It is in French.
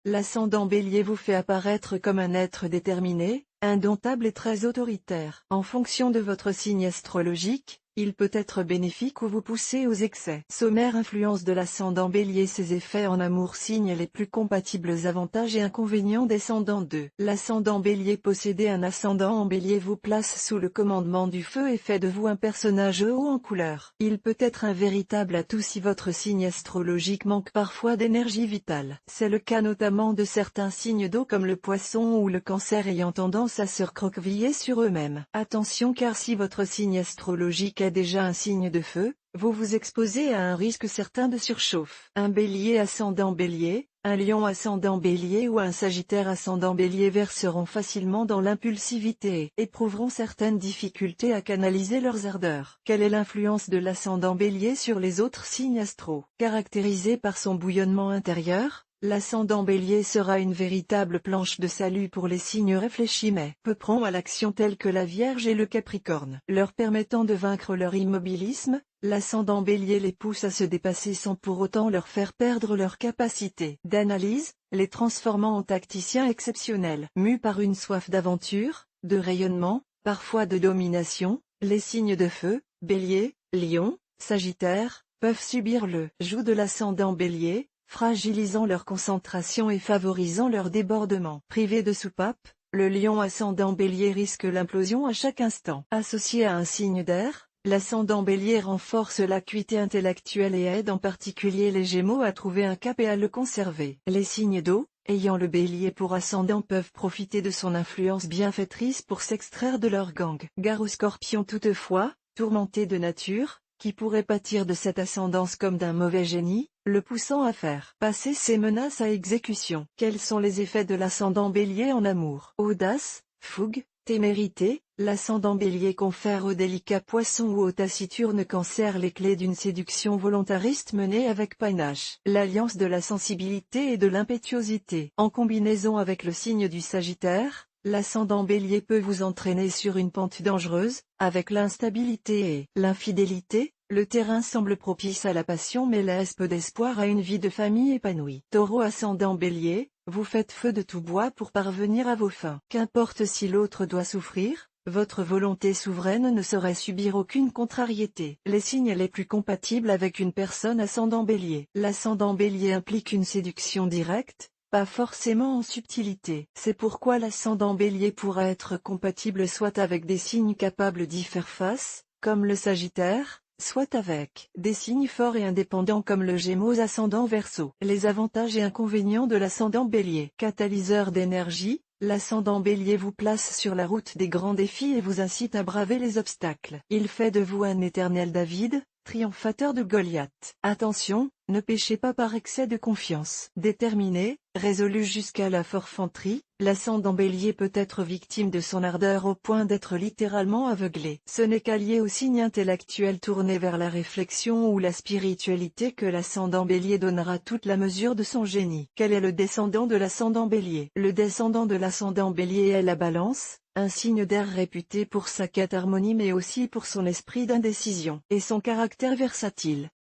l'ascendant Bélier vous fait apparaître comme un être déterminé, indomptable et très autoritaire. En fonction de votre signe astrologique, il peut être bénéfique ou vous pousser aux excès. Sommaire influence de l'ascendant Bélier. Ses effets en amour. Signes les plus compatibles. Avantages et inconvénients. Descendant 2. L'ascendant Bélier. Posséder un ascendant en Bélier vous place sous le commandement du feu et fait de vous un personnage haut en couleur. Il peut être un véritable atout si votre signe astrologique manque parfois d'énergie vitale. C'est le cas notamment de certains signes d'eau comme le Poisson ou le Cancer ayant tendance à se recroqueviller sur eux-mêmes. Attention, car si votre signe astrologique est déjà un signe de feu, vous vous exposez à un risque certain de surchauffe. Un Bélier ascendant Bélier, un Lion ascendant Bélier ou un Sagittaire ascendant Bélier verseront facilement dans l'impulsivité et éprouveront certaines difficultés à canaliser leurs ardeurs. Quelle est l'influence de l'ascendant Bélier sur les autres signes astraux? Caractérisé par son bouillonnement intérieur, l'ascendant Bélier sera une véritable planche de salut pour les signes réfléchis mais peu prompts à l'action tels que la Vierge et le Capricorne. Leur permettant de vaincre leur immobilisme, l'ascendant Bélier les pousse à se dépasser sans pour autant leur faire perdre leur capacité d'analyse, les transformant en tacticiens exceptionnels. Mus par une soif d'aventure, de rayonnement, parfois de domination, les signes de feu, Bélier, Lion, Sagittaire, peuvent subir le joug de l'ascendant Bélier, fragilisant leur concentration et favorisant leur débordement. Privé de soupape, le Lion ascendant Bélier risque l'implosion à chaque instant. Associé à un signe d'air, l'ascendant Bélier renforce l'acuité intellectuelle et aide en particulier les Gémeaux à trouver un cap et à le conserver. Les signes d'eau, ayant le Bélier pour ascendant, peuvent profiter de son influence bienfaitrice pour s'extraire de leur gang. Gare aux Scorpions toutefois, tourmentés de nature, qui pourrait pâtir de cette ascendance comme d'un mauvais génie, le poussant à faire passer ses menaces à exécution. Quels sont les effets de l'ascendant Bélier en amour? Audace, fougue, témérité, l'ascendant Bélier confère au délicat Poisson ou au taciturne Cancer les clés d'une séduction volontariste menée avec panache. L'alliance de la sensibilité et de l'impétuosité. En combinaison avec le signe du Sagittaire, l'ascendant Bélier peut vous entraîner sur une pente dangereuse. Avec l'instabilité et l'infidélité, le terrain semble propice à la passion mais laisse peu d'espoir à une vie de famille épanouie. Taureau ascendant Bélier, vous faites feu de tout bois pour parvenir à vos fins. Qu'importe si l'autre doit souffrir, votre volonté souveraine ne saurait subir aucune contrariété. Les signes les plus compatibles avec une personne ascendant Bélier. L'ascendant Bélier implique une séduction directe, pas forcément en subtilité. C'est pourquoi l'ascendant Bélier pourra être compatible soit avec des signes capables d'y faire face, comme le Sagittaire, soit avec des signes forts et indépendants comme le Gémeaux ascendant Verseau. Les avantages et inconvénients de l'ascendant Bélier. Catalyseur d'énergie, l'ascendant Bélier vous place sur la route des grands défis et vous incite à braver les obstacles. Il fait de vous un éternel David, triomphateur de Goliath. Attention, ne péchez pas par excès de confiance. Déterminé, résolu jusqu'à la forfanterie, l'ascendant Bélier peut être victime de son ardeur au point d'être littéralement aveuglé. Ce n'est qu'à lier au signe intellectuel tourné vers la réflexion ou la spiritualité que l'ascendant Bélier donnera toute la mesure de son génie. Quel est le descendant de l'ascendant Bélier? Le descendant de l'ascendant Bélier est la Balance, un signe d'air réputé pour sa quête harmonie mais aussi pour son esprit d'indécision et son caractère versatile.